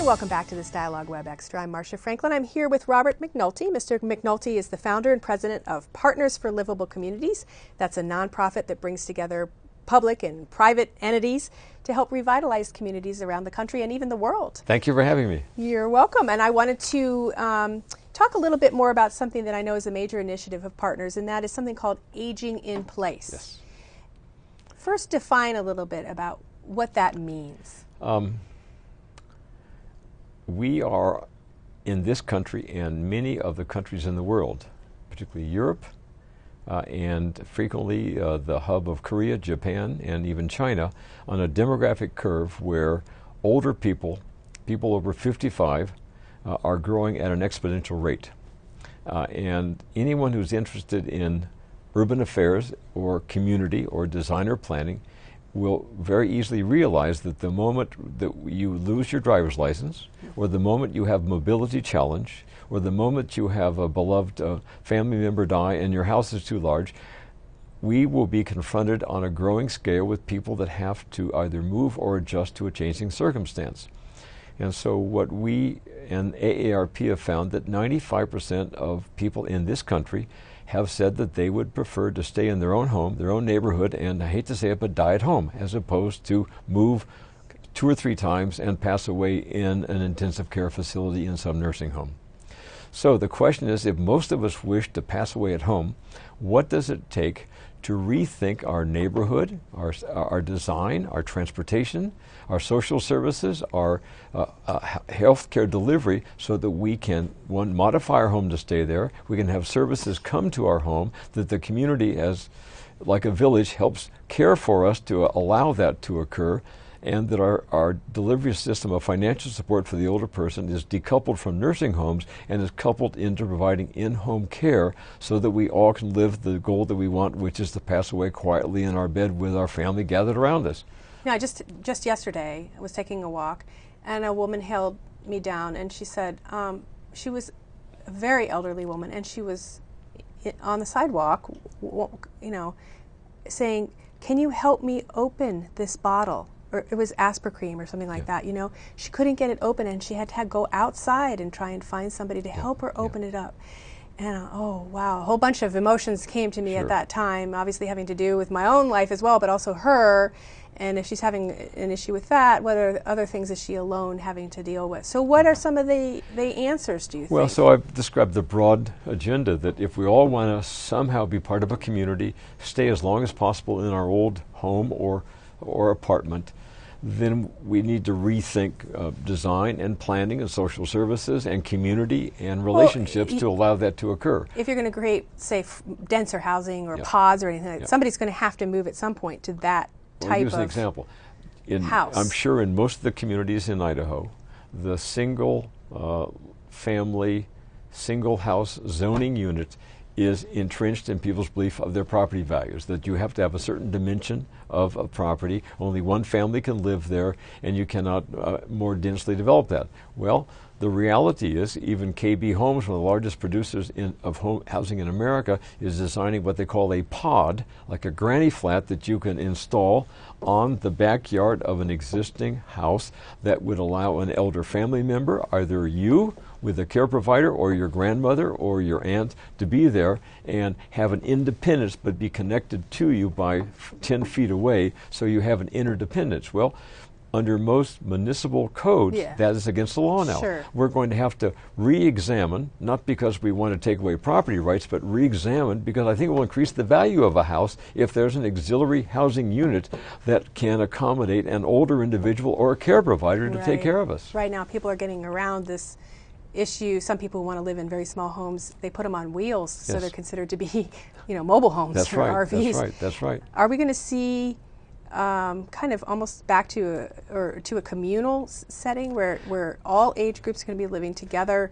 Welcome back to this Dialogue Web Extra. I'm Marcia Franklin. I'm here with Robert McNulty. Mr. McNulty is the founder and president of Partners for Livable Communities. That's a nonprofit that brings together public and private entities to help revitalize communities around the country and even the world. Thank you for having me. You're welcome. And I wanted to talk a little bit more about something that I know is a major initiative of Partners, and that is something called Aging in Place. Yes. First, define a little bit about what that means. We are, in this country and many of the countries in the world, particularly Europe, and frequently the hub of Korea, Japan, and even China, on a demographic curve where older people over 55, are growing at an exponential rate. And anyone who's interested in urban affairs or community or designer planning will very easily realize that the moment that you lose your driver's license, or the moment you have mobility challenge, or the moment you have a beloved family member die and your house is too large, we will be confronted on a growing scale with people that have to either move or adjust to a changing circumstance. And so what we and AARP have found that 95% of people in this country have said that they would prefer to stay in their own home, their own neighborhood, and I hate to say it, but die at home, as opposed to move 2 or 3 times and pass away in an intensive care facility in some nursing home. So the question is, if most of us wish to pass away at home, what does it take to rethink our neighborhood, our design, our transportation, our social services, our health care delivery, so that we can, one, modify our home to stay there, we can have services come to our home, that the community, as like a village, helps care for us to allow that to occur, and that our delivery system of financial support for the older person is decoupled from nursing homes and is coupled into providing in-home care, so that we all can live the goal that we want, which is to pass away quietly in our bed with our family gathered around us. Now, just yesterday, I was taking a walk, and a woman held me down, and she said, she was a very elderly woman, and she was on the sidewalk, saying, "Can you help me open this bottle?" Or it was Aspercream or something like that, She couldn't get it open, and she had to go outside and try and find somebody to help her open it up. And oh, wow, a whole bunch of emotions came to me at that time, obviously having to do with my own life as well, but also her. And if she's having an issue with that, what are the other things is she alone having to deal with? So what are some of the answers, do you think? Well, so I've described the broad agenda that if we all want to somehow be part of a community, stay as long as possible in our old home or apartment, then we need to rethink design and planning and social services and community and relationships to allow that to occur. If you're going to create, say, denser housing or pods or anything like that, somebody's going to have to move at some point to that type I'll use of an example. house. I'm sure in most of the communities in Idaho, the single family, single house zoning unit is entrenched in people's belief of their property values, that you have to have a certain dimension of a property, only one family can live there, and you cannot more densely develop that. Well, the reality is, even KB Homes, one of the largest producers of home housing in America, is designing what they call a pod, like a granny flat that you can install on the backyard of an existing house that would allow an elder family member, either you with a care provider or your grandmother or your aunt, to be there and have an independence but be connected to you by 10 feet away, so you have an interdependence. Well, under most municipal codes, that is against the law now. Sure. We're going to have to re-examine, not because we want to take away property rights, but re-examine because I think it will increase the value of a house if there's an auxiliary housing unit that can accommodate an older individual or a care provider to take care of us. Right now, people are getting around this issue. Some people who want to live in very small homes, they put them on wheels, so they're considered to be, mobile homes or RVs. That's right. Are we going to see kind of almost back to a communal setting where all age groups are going to be living together?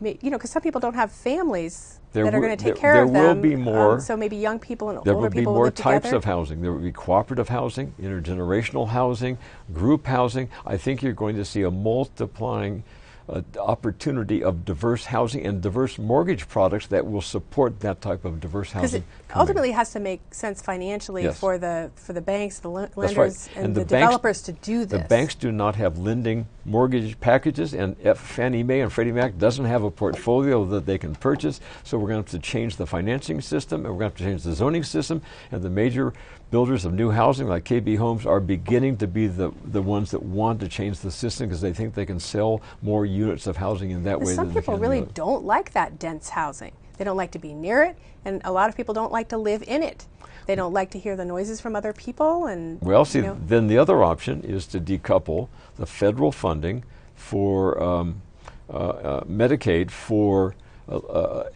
Because some people don't have families that are going to take care of them. There will be more. So maybe young people and there older will be people more live types together. of housing. There will be cooperative housing, intergenerational housing, group housing. I think you're going to see a multiplying opportunity of diverse housing and diverse mortgage products that will support that type of diverse housing. Because it ultimately has to make sense financially Yes. for the banks, the lenders, right. and And the the banks- developers to do this. The banks do not have lending mortgage packages, and Fannie Mae and Freddie Mac doesn't have a portfolio that they can purchase, so we're going to have to change the financing system, and we're going to have to change the zoning system, and the major builders of new housing like KB Homes are beginning to be the ones that want to change the system because they think they can sell more units of housing in that And way. some than they people can really the other. don't like that dense housing. They don't like to be near it, and a lot of people don't like to live in it. They don't like to hear the noises from other people. And Well, see, you know, then the other option is to decouple the federal funding for Medicaid for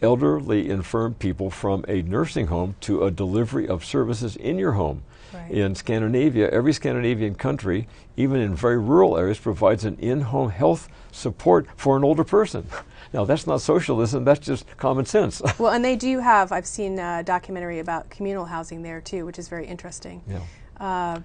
elderly infirm people from a nursing home to a delivery of services in your home. Right. In Scandinavia, every Scandinavian country, even in very rural areas, provides an in-home health support for an older person. Now, that's not socialism, that's just common sense. well, and they do have. I've seen a documentary about communal housing there too, which is very interesting. Yeah.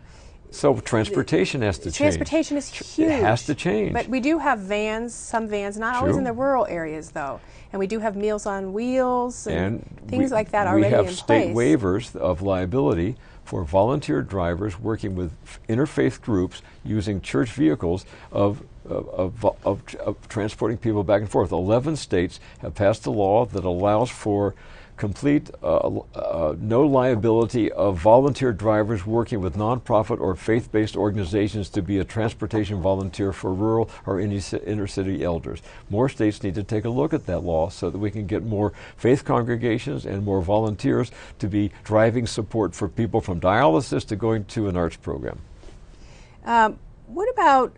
So transportation has to change. Transportation is huge. It has to change. But we do have vans, some vans, not always True. in the rural areas though. And we do have Meals on Wheels and things like that we already have in state place. waivers of liability for volunteer drivers working with interfaith groups using church vehicles of transporting people back and forth. 11 states have passed a law that allows for complete no liability of volunteer drivers working with nonprofit or faith-based organizations to be a transportation volunteer for rural or inner-city elders. More states need to take a look at that law so that we can get more faith congregations and more volunteers to be driving support for people from dialysis to going to an arts program. What about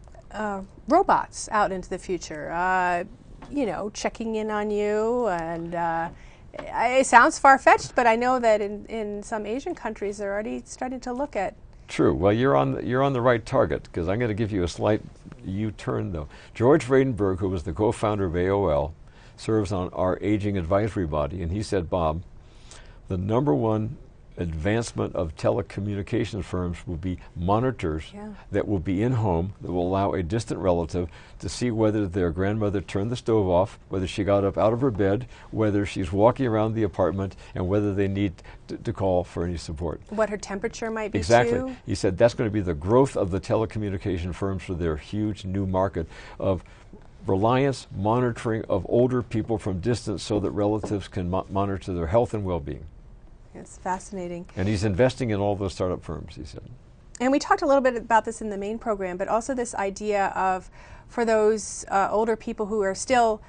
robots out into the future? You know, checking in on you and it sounds far-fetched, but I know that in some Asian countries they're already starting to look at. True. Well, you're on the right target because I'm going to give you a slight U-turn though. George Vredenberg, who was the co-founder of AOL, serves on our aging advisory body, and he said, Bob, the number one advancement of telecommunications firms will be monitors that will be in home, that will allow a distant relative to see whether their grandmother turned the stove off, whether she got up out of her bed, whether she's walking around the apartment, and whether they need to call for any support. What her temperature might be Exactly. too. He said that's going to be the growth of the telecommunication firms for their huge new market of reliance monitoring of older people from distance so that relatives can monitor their health and well-being. It's fascinating. And he's investing in all those startup firms, he said. And we talked a little bit about this in the main program, but also this idea of, for those older people who are still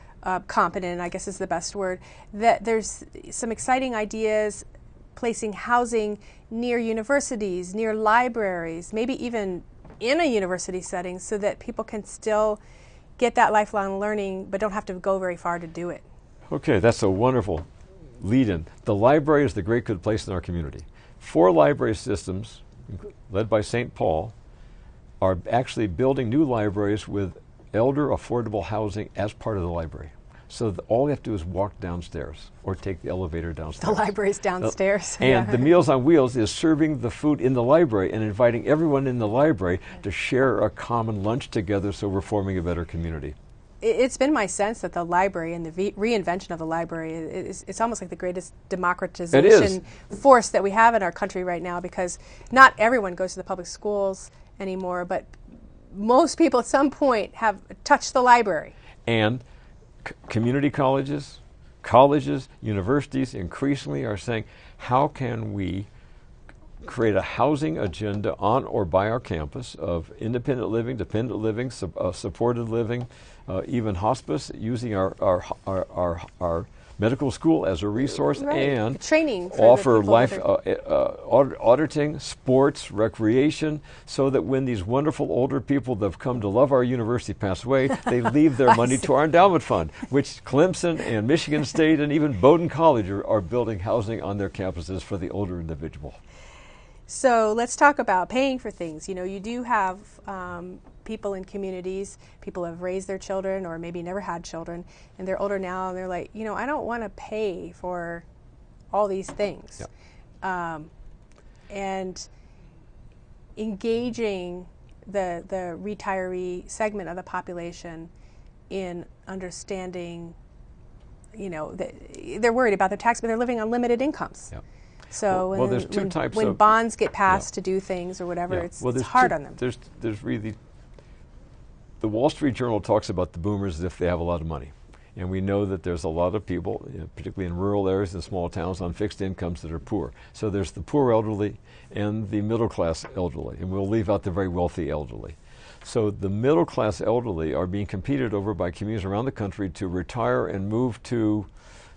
competent, I guess is the best word, that there's some exciting ideas placing housing near universities, near libraries, maybe even in a university setting so that people can still get that lifelong learning but don't have to go very far to do it. Okay, that's a wonderful lead-in. The library is the great good place in our community. 4 library systems, led by St. Paul, are actually building new libraries with elder affordable housing as part of the library. So all you have to do is walk downstairs or take the elevator downstairs. The library's downstairs. And the Meals on Wheels is serving the food in the library and inviting everyone in the library to share a common lunch together, so we're forming a better community. It's been my sense that the library and the reinvention of the library it's almost like the greatest democratization force that we have in our country right now, because not everyone goes to the public schools anymore, but most people at some point have touched the library. And community colleges, universities increasingly are saying, how can we create a housing agenda on or by our campus of independent living, dependent living, supported living, even hospice, using our medical school as a resource, and training for offer life auditing, sports, recreation, so that when these wonderful older people that have come to love our university pass away, they leave their money to our endowment fund, which Clemson and Michigan State and even Bowdoin College are building housing on their campuses for the older individual. So let's talk about paying for things. You know, you do have people in communities, people have raised their children or maybe never had children, and they're older now, and they're like, you know, I don't want to pay for all these things. Yep. And engaging the retiree segment of the population in understanding, you know, they're worried about their tax, but they're living on limited incomes. Yeah. So well, there's two types when of bonds get passed to do things or whatever, it's hard on them. There's really, the Wall Street Journal talks about the boomers as if they have a lot of money. And we know that there's a lot of people, you know, particularly in rural areas and small towns, on fixed incomes that are poor. So there's the poor elderly and the middle class elderly, and we'll leave out the very wealthy elderly. So the middle class elderly are being competed over by communities around the country to retire and move to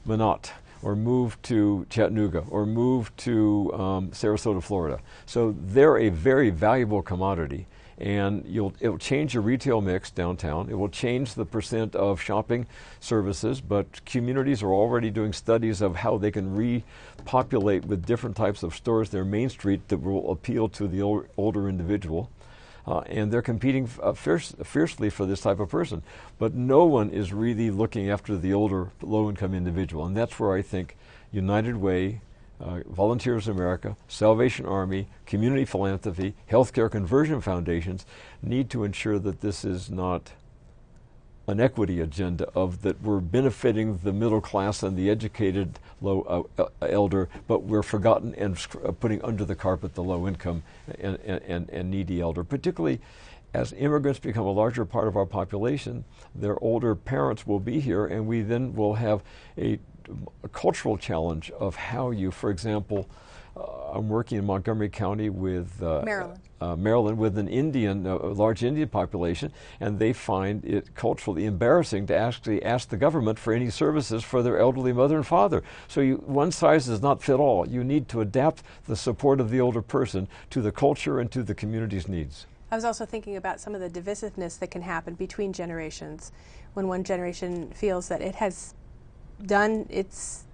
Minot, or move to Chattanooga, or move to Sarasota, Florida. So they're a very valuable commodity, and it'll change your retail mix downtown. It will change the percent of shopping services, but communities are already doing studies of how they can repopulate with different types of stores their main street that will appeal to the older individual. And they're competing fiercely for this type of person. But no one is really looking after the older, low-income individual. And that's where I think United Way, Volunteers America, Salvation Army, community philanthropy, healthcare conversion foundations need to ensure that this is not an equity agenda of that we're benefiting the middle class and the educated elder, but we're forgotten and putting under the carpet the low income and needy elder. Particularly as immigrants become a larger part of our population, their older parents will be here, and we then will have a cultural challenge of how you, for example, I'm working in Montgomery County with Maryland with an Indian, a large Indian population, and they find it culturally embarrassing to actually ask the government for any services for their elderly mother and father. So one size does not fit all. You need to adapt the support of the older person to the culture and to the community's needs. I was also thinking about some of the divisiveness that can happen between generations when one generation feels that it has done its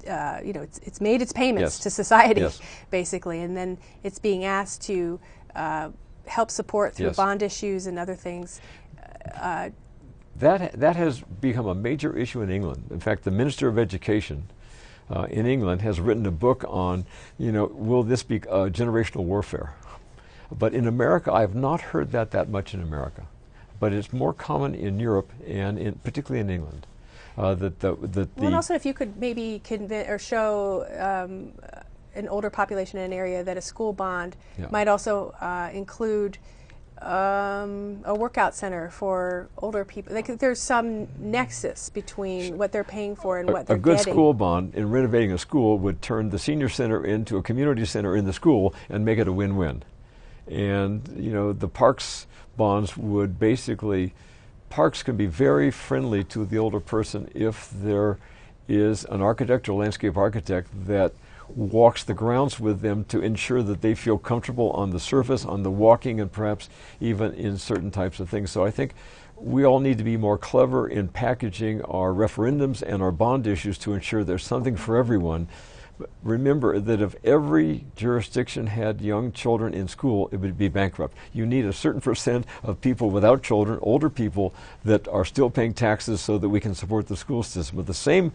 it's made its payments to society, basically, and then it's being asked to help support through bond issues and other things. That has become a major issue in England. In fact, the Minister of Education in England has written a book on, will this be generational warfare? But in America, I have not heard that much in America. But it's more common in Europe and particularly in England. And also, if you could maybe convince or show an older population in an area that a school bond might also include a workout center for older people. There's some nexus between what they're paying for and what they're getting. A good school bond in renovating a school would turn the senior center into a community center in the school and make it a win-win. And the parks bonds would basically. Parks can be very friendly to the older person if there is an architect or landscape architect that walks the grounds with them to ensure that they feel comfortable on the surface, on the walking, and perhaps even in certain types of things. So I think we all need to be more clever in packaging our referendums and our bond issues to ensure there's something for everyone. Remember that if every jurisdiction had young children in school, it would be bankrupt. You need a certain percent of people without children, older people, that are still paying taxes so that we can support the school system. At the same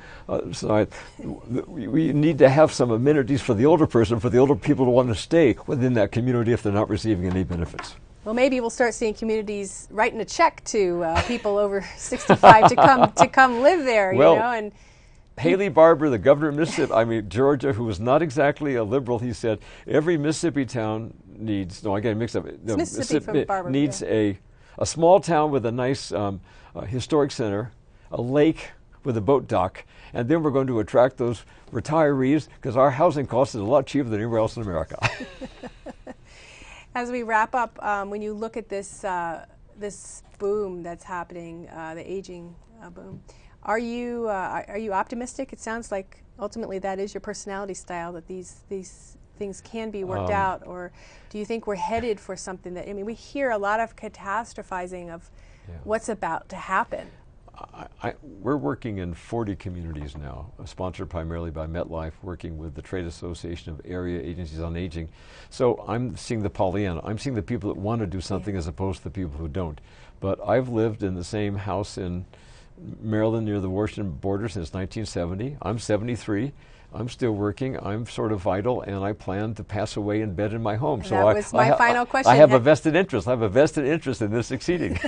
side, we need to have some amenities for the older person, for the older people to want to stay within that community if they're not receiving any benefits. Well, maybe we'll start seeing communities writing a check to people over 65 to come live there, and Haley Barbour, the governor of Mississippi, Georgia, who was not exactly a liberal, he said every Mississippi town needs, I get it mixed up, Mississippi needs a small town with a nice historic center, a lake with a boat dock, and then we're going to attract those retirees because our housing cost is a lot cheaper than anywhere else in America. As we wrap up, when you look at this boom that's happening, the aging boom, Are you optimistic? It sounds like ultimately that is your personality style, that these things can be worked out, or do you think we're headed for something that, we hear a lot of catastrophizing of what's about to happen. We're working in 40 communities now, sponsored primarily by MetLife, working with the Trade Association of Area Agencies on Aging. So I'm seeing the Pollyanna. I'm seeing the people that want to do something as opposed to the people who don't. But I've lived in the same house in Maryland near the Washington border since 1970. I'm 73. I'm still working. I'm sort of vital, and I plan to pass away in bed in my home. So that was my final question. I have a vested interest. I have a vested interest in this succeeding.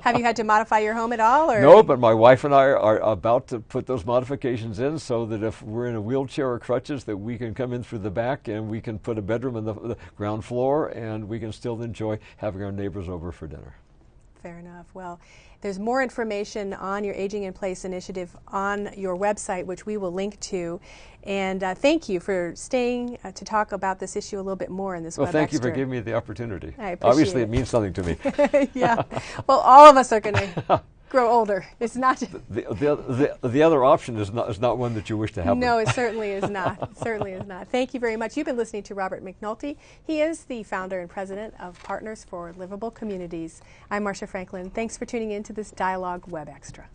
Have you had to modify your home at all? Or? No, but my wife and I are about to put those modifications in so that if we're in a wheelchair or crutches, that we can come in through the back and we can put a bedroom on the ground floor, and we can still enjoy having our neighbors over for dinner. Fair enough. Well, there's more information on your Aging in Place initiative on your website, which we will link to. And thank you for staying to talk about this issue a little bit more in this Well, Web thank Extra. you for giving me the opportunity. I appreciate Obviously, it. it means something to me. Yeah. Well, all of us are going to grow older. It's not. The other option is not one that you wish to have. No, it certainly is not. It certainly is not. Thank you very much. You've been listening to Robert McNulty. He is the founder and president of Partners for Livable Communities. I'm Marcia Franklin. Thanks for tuning in to this Dialogue Web Extra.